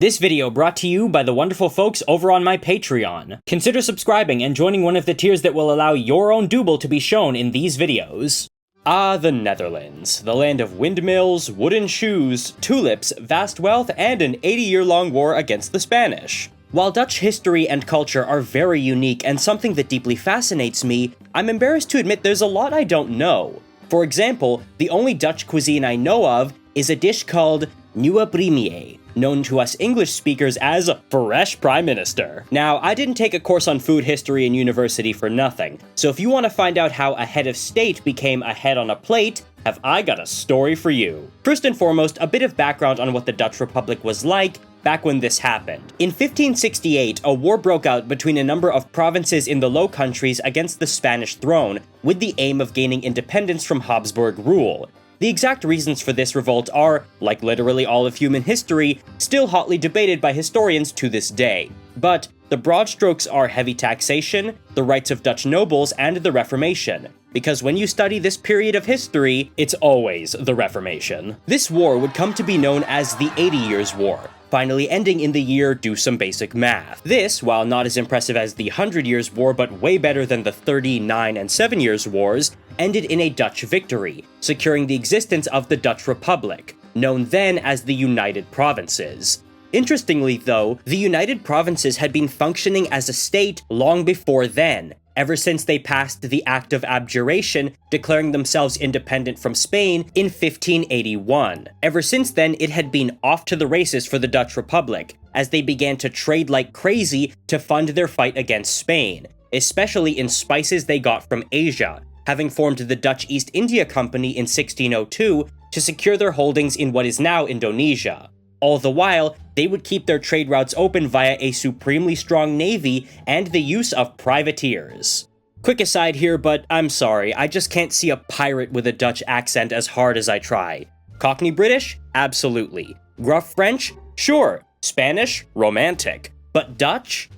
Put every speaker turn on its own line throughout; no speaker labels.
This video brought to you by the wonderful folks over on my Patreon. Consider subscribing and joining one of the tiers that will allow your own doodle to be shown in these videos. The Netherlands, the land of windmills, wooden shoes, tulips, vast wealth, and an 80-year-long war against the Spanish. While Dutch history and culture are very unique and something that deeply fascinates me, I'm embarrassed to admit there's a lot I don't know. For example, the only Dutch cuisine I know of is a dish called nieuwe premier, known to us English speakers as Fresh Prime Minister. Now, I didn't take a course on food history in university for nothing, so if you want to find out how a head of state became a head on a plate, have I got a story for you. First and foremost, a bit of background on what the Dutch Republic was like back when this happened. In 1568, a war broke out between a number of provinces in the Low Countries against the Spanish throne, with the aim of gaining independence from Habsburg rule. The exact reasons for this revolt are, like literally all of human history, still hotly debated by historians to this day. But the broad strokes are heavy taxation, the rights of Dutch nobles, and the Reformation. Because when you study this period of history, it's always the Reformation. This war would come to be known as the 80 Years' War, finally ending in the year do some basic math. This, while not as impressive as the 100 Years' War but way better than the 30, 9, and 7 Years' Wars, ended in a Dutch victory, securing the existence of the Dutch Republic, known then as the United Provinces. Interestingly though, the United Provinces had been functioning as a state long before then, ever since they passed the Act of Abjuration, declaring themselves independent from Spain in 1581. Ever since then, it had been off to the races for the Dutch Republic, as they began to trade like crazy to fund their fight against Spain, especially in spices they got from Asia, having formed the Dutch East India Company in 1602 to secure their holdings in what is now Indonesia. All the while, they would keep their trade routes open via a supremely strong navy and the use of privateers. Quick aside here, but I'm sorry, I just can't see a pirate with a Dutch accent as hard as I try. Cockney British? Absolutely. Gruff French? Sure. Spanish? Romantic. But Dutch?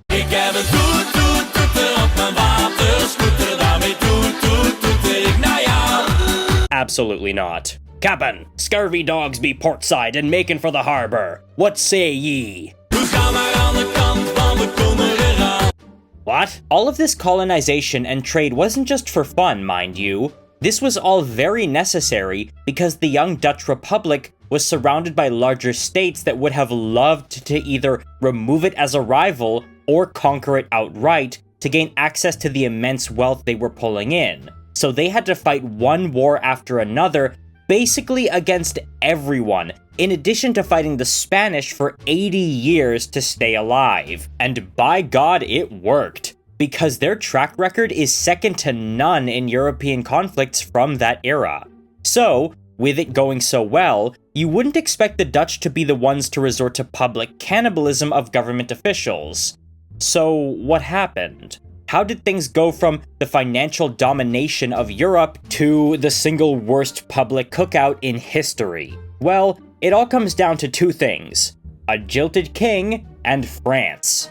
Absolutely not. Cap'n, scurvy dogs be portside and making for the harbor. What say ye? What? All of this colonization and trade wasn't just for fun, mind you. This was all very necessary because the young Dutch Republic was surrounded by larger states that would have loved to either remove it as a rival or conquer it outright to gain access to the immense wealth they were pulling in. So they had to fight one war after another, basically against everyone, in addition to fighting the Spanish for 80 years to stay alive. And by God, it worked, because their track record is second to none in European conflicts from that era. So, with it going so well, you wouldn't expect the Dutch to be the ones to resort to public cannibalism of government officials. So, what happened? How did things go from the financial domination of Europe to the single worst public cookout in history? Well, it all comes down to two things: a jilted king and France.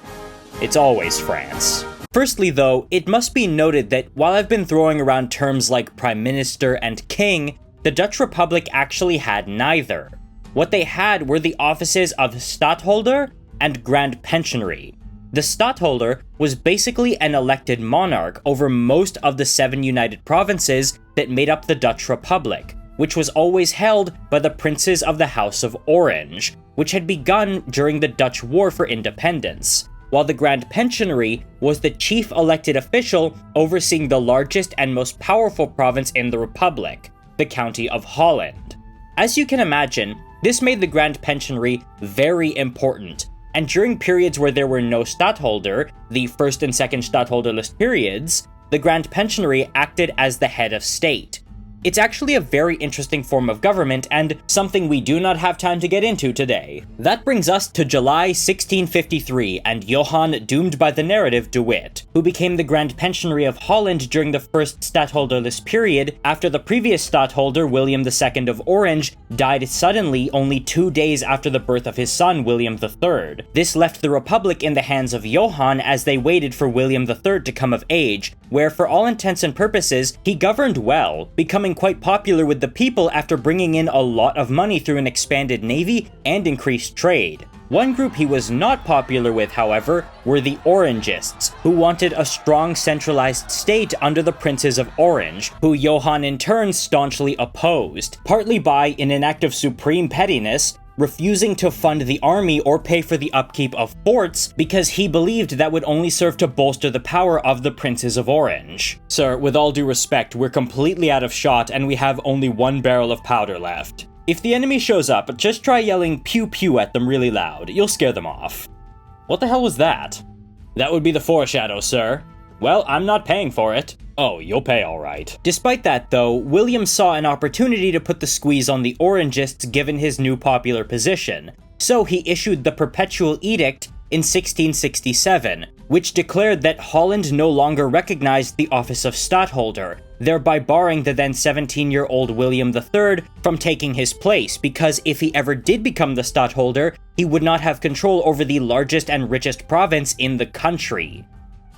It's always France. Firstly though, it must be noted that while I've been throwing around terms like prime minister and king, the Dutch Republic actually had neither. What they had were the offices of stadtholder and grand pensionary. The stadtholder was basically an elected monarch over most of the 7 united provinces that made up the Dutch Republic, which was always held by the princes of the House of Orange, which had begun during the Dutch War for Independence, while the Grand Pensionary was the chief elected official overseeing the largest and most powerful province in the Republic, the County of Holland. As you can imagine, this made the Grand Pensionary very important, and during periods where there were no stadtholder, the first and second stadtholderless periods, the Grand Pensionary acted as the head of state. It's actually a very interesting form of government and something we do not have time to get into today. That brings us to July 1653 and Johann doomed by the narrative de Witt, who became the Grand Pensionary of Holland during the first stadtholderless period after the previous stadtholder, William II of Orange, died suddenly only 2 days after the birth of his son, William III. This left the Republic in the hands of Johann as they waited for William III to come of age, where for all intents and purposes, he governed well, becoming quite popular with the people after bringing in a lot of money through an expanded navy and increased trade. One group he was not popular with, however, were the Orangists, who wanted a strong centralized state under the Princes of Orange, who Johann in turn staunchly opposed, partly by, in an act of supreme pettiness, refusing to fund the army or pay for the upkeep of forts because he believed that would only serve to bolster the power of the Princes of Orange. Sir, with all due respect, we're completely out of shot and we have only one barrel of powder left. If the enemy shows up, just try yelling pew pew at them really loud. You'll scare them off. What the hell was that? That would be the foreshadow, sir. Well, I'm not paying for it. Oh, you'll pay all right. Despite that, though, William saw an opportunity to put the squeeze on the Orangists given his new popular position, so he issued the Perpetual Edict in 1667, which declared that Holland no longer recognized the office of stadtholder, thereby barring the then 17-year-old William III from taking his place, because if he ever did become the stadtholder, he would not have control over the largest and richest province in the country.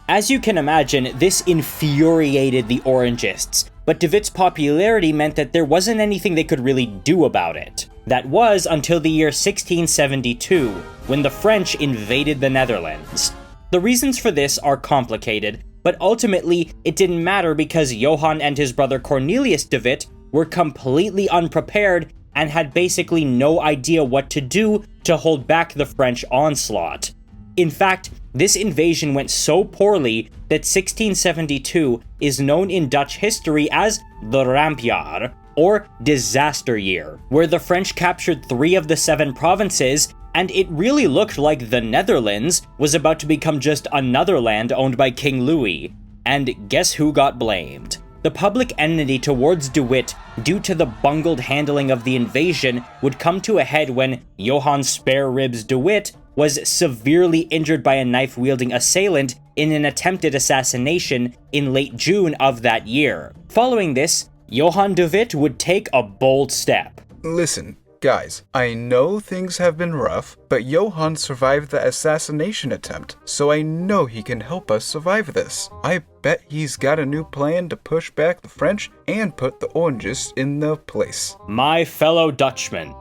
As you can imagine, this infuriated the Orangists, but de Witt's popularity meant that there wasn't anything they could really do about it. That was until the year 1672, when the French invaded the Netherlands. The reasons for this are complicated, but ultimately it didn't matter because Johann and his brother Cornelius de Witt were completely unprepared and had basically no idea what to do to hold back the French onslaught. In fact, this invasion went so poorly that 1672 is known in Dutch history as the Rampjaar, or Disaster Year, where the French captured 3 of the 7 provinces, and it really looked like the Netherlands was about to become just another land owned by King Louis. And guess who got blamed? The public enmity towards de Witt due to the bungled handling of the invasion would come to a head when Johann Spare Ribs de Witt was severely injured by a knife-wielding assailant in an attempted assassination in late June of that year. Following this, Johann de Witt would take a bold step.
Listen, guys, I know things have been rough, but Johann survived the assassination attempt, so I know he can help us survive this. I bet he's got a new plan to push back the French and put the Orangists in their place.
My fellow Dutchmen,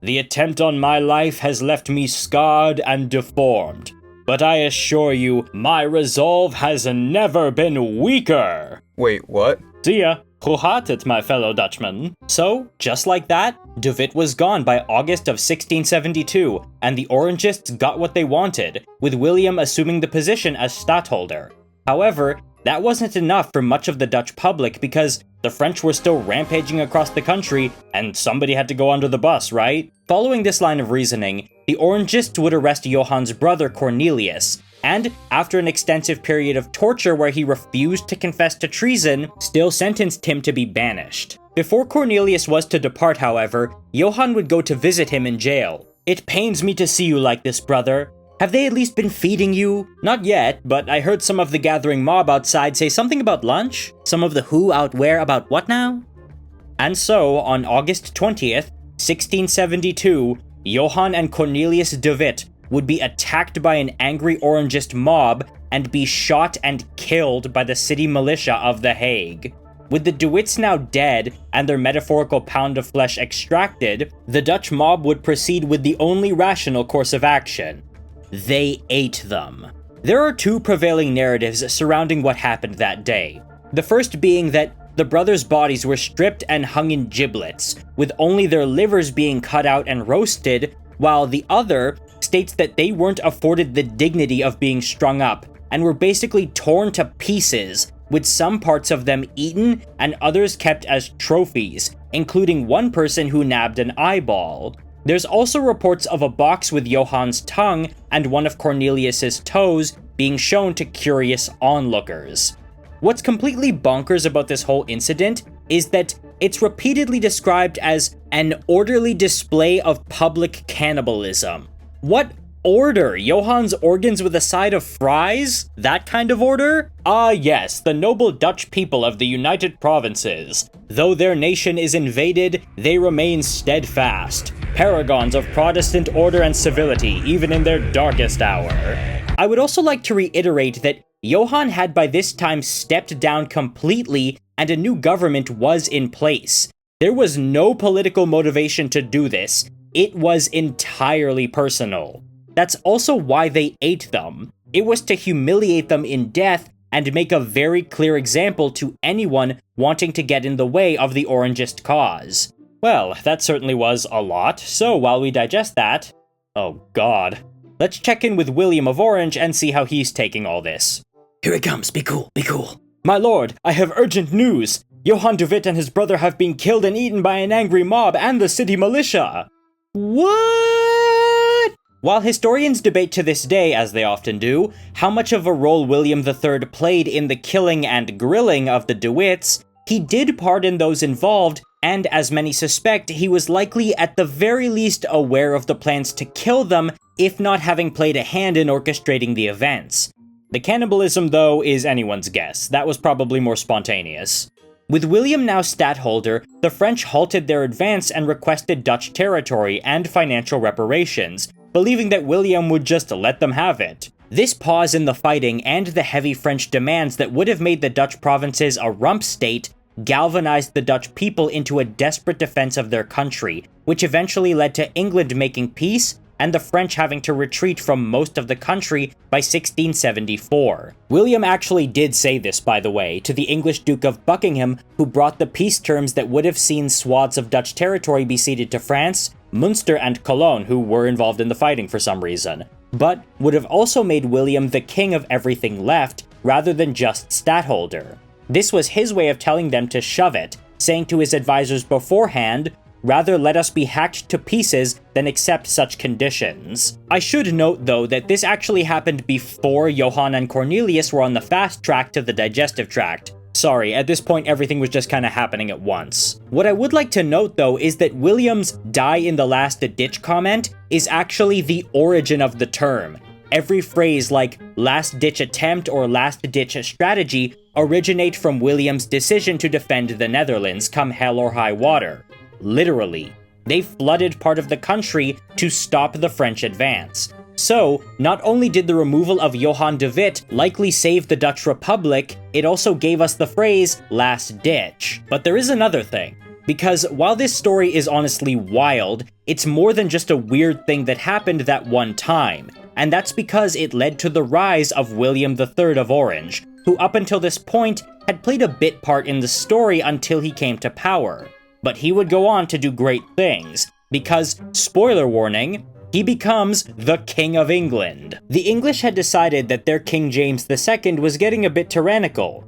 the attempt on my life has left me scarred and deformed, but I assure you, my resolve has never been weaker.
Wait, what?
See ya. Hoe gaat het, my fellow Dutchmen? So, just like that, de Witt was gone by August of 1672, and the Orangists got what they wanted, with William assuming the position as stadtholder. However, that wasn't enough for much of the Dutch public because the French were still rampaging across the country, and somebody had to go under the bus, right? Following this line of reasoning, the Orangists would arrest Johann's brother Cornelius, and, after an extensive period of torture where he refused to confess to treason, still sentenced him to be banished. Before Cornelius was to depart, however, Johann would go to visit him in jail. "It pains me to see you like this, brother. Have they at least been feeding you?" "Not yet, but I heard some of the gathering mob outside say something about lunch. Some of the who out where about what now?" And so, on August 20th, 1672, Johann and Cornelius de Witt would be attacked by an angry Orangist mob and be shot and killed by the city militia of The Hague. With the de Witts now dead and their metaphorical pound of flesh extracted, the Dutch mob would proceed with the only rational course of action. They ate them. There are 2 prevailing narratives surrounding what happened that day. The first being that the brothers' bodies were stripped and hung in giblets, with only their livers being cut out and roasted, while the other states that they weren't afforded the dignity of being strung up, and were basically torn to pieces, with some parts of them eaten and others kept as trophies, including one person who nabbed an eyeball. There's also reports of a box with Johann's tongue and one of Cornelius's toes being shown to curious onlookers. What's completely bonkers about this whole incident is that it's repeatedly described as an orderly display of public cannibalism. What order? Johann's organs with a side of fries? That kind of order? Ah yes, the noble Dutch people of the United Provinces. Though their nation is invaded, they remain steadfast. Paragons of Protestant order and civility, even in their darkest hour. I would also like to reiterate that Johann had by this time stepped down completely and a new government was in place. There was no political motivation to do this. It was entirely personal. That's also why they ate them. It was to humiliate them in death and make a very clear example to anyone wanting to get in the way of the Orangist cause. Well, that certainly was a lot, so while we digest that... Oh god. Let's check in with William of Orange and see how he's taking all this.
Here it comes, be cool, be cool.
My lord, I have urgent news! Johann de Witt and his brother have been killed and eaten by an angry mob and the city militia! What? While historians debate to this day, as they often do, how much of a role William III played in the killing and grilling of the de Witts, he did pardon those involved, and as many suspect, he was likely at the very least aware of the plans to kill them, if not having played a hand in orchestrating the events. The cannibalism, though, is anyone's guess. That was probably more spontaneous. With William now stadtholder, the French halted their advance and requested Dutch territory and financial reparations, believing that William would just let them have it. This pause in the fighting and the heavy French demands that would have made the Dutch provinces a rump state galvanized the Dutch people into a desperate defense of their country, which eventually led to England making peace and the French having to retreat from most of the country by 1674. William actually did say this, by the way, to the English Duke of Buckingham, who brought the peace terms that would have seen swaths of Dutch territory be ceded to France, Munster, and Cologne, who were involved in the fighting for some reason, but would have also made William the king of everything left, rather than just stadtholder. This was his way of telling them to shove it, saying to his advisors beforehand, "Rather let us be hacked to pieces than accept such conditions." I should note, though, that this actually happened before Johann and Cornelius were on the fast track to the digestive tract. Sorry, at this point everything was just kinda happening at once. What I would like to note, though, is that William's "die in the last ditch" comment is actually the origin of the term. Every phrase like last-ditch attempt or last-ditch strategy originate from William's decision to defend the Netherlands come hell or high water. Literally. They flooded part of the country to stop the French advance. So, not only did the removal of Johann de Witt likely save the Dutch Republic, it also gave us the phrase last ditch. But there is another thing. Because while this story is honestly wild, it's more than just a weird thing that happened that one time. And that's because it led to the rise of William III of Orange, who up until this point had played a bit part in the story until he came to power. But he would go on to do great things, because, spoiler warning, he becomes the King of England. The English had decided that their King James II was getting a bit tyrannical,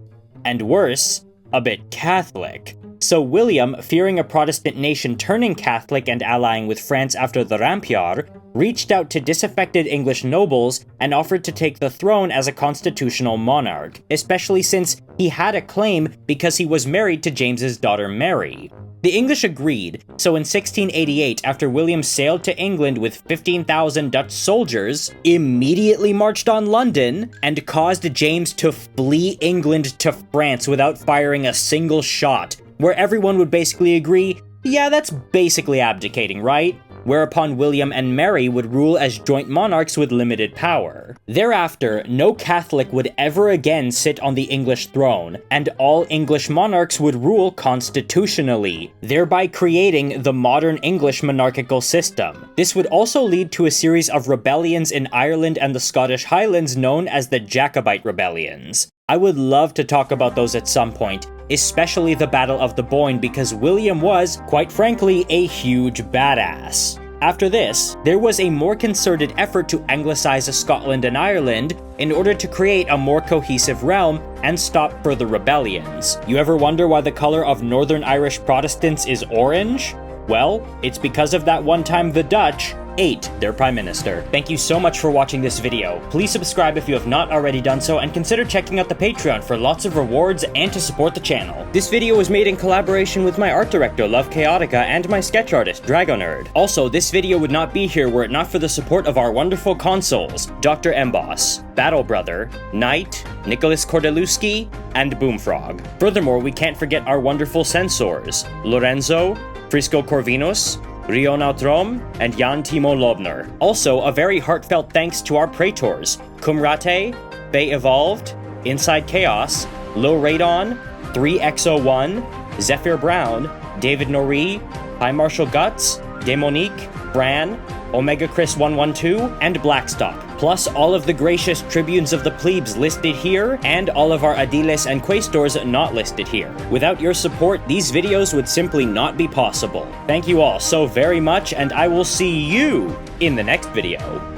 and worse, a bit Catholic. So William, fearing a Protestant nation turning Catholic and allying with France after the Rampjaar, reached out to disaffected English nobles and offered to take the throne as a constitutional monarch, especially since he had a claim because he was married to James's daughter Mary. The English agreed, so in 1688, after William sailed to England with 15,000 Dutch soldiers, immediately marched on London, and caused James to flee England to France without firing a single shot, where everyone would basically agree, yeah, that's basically abdicating, right? Whereupon William and Mary would rule as joint monarchs with limited power. Thereafter, no Catholic would ever again sit on the English throne, and all English monarchs would rule constitutionally, thereby creating the modern English monarchical system. This would also lead to a series of rebellions in Ireland and the Scottish Highlands known as the Jacobite Rebellions. I would love to talk about those at some point, especially the Battle of the Boyne, because William was, quite frankly, a huge badass. After this, there was a more concerted effort to anglicize Scotland and Ireland in order to create a more cohesive realm and stop further rebellions. You ever wonder why the color of Northern Irish Protestants is orange? Well, it's because of that one time the Dutch ate their prime minister. Thank you so much for watching this video. Please subscribe if you have not already done so, and consider checking out the Patreon for lots of rewards and to support the channel. This video was made in collaboration with my art director, Love Chaotica, and my sketch artist, Dragonerd. Also, this video would not be here were it not for the support of our wonderful consoles, Dr. Emboss, Battle Brother, Knight, Nicholas Kordeluski, and Boomfrog. Furthermore, we can't forget our wonderful censors, Lorenzo, Frisco Corvinus, Rio Nautrom, and Jan Timo Lobner. Also, a very heartfelt thanks to our praetors, Kumrate, Bay Evolved, Inside Chaos, Lil Radon, 3XO1, Zephyr Brown, David Noree, High Marshal Guts, Demonique, Bran, Omega Chris 112, and Blackstock, plus all of the gracious tribunes of the plebes listed here, and all of our Adiles and Quaestors not listed here. Without your support, these videos would simply not be possible. Thank you all so very much, and I will see you in the next video.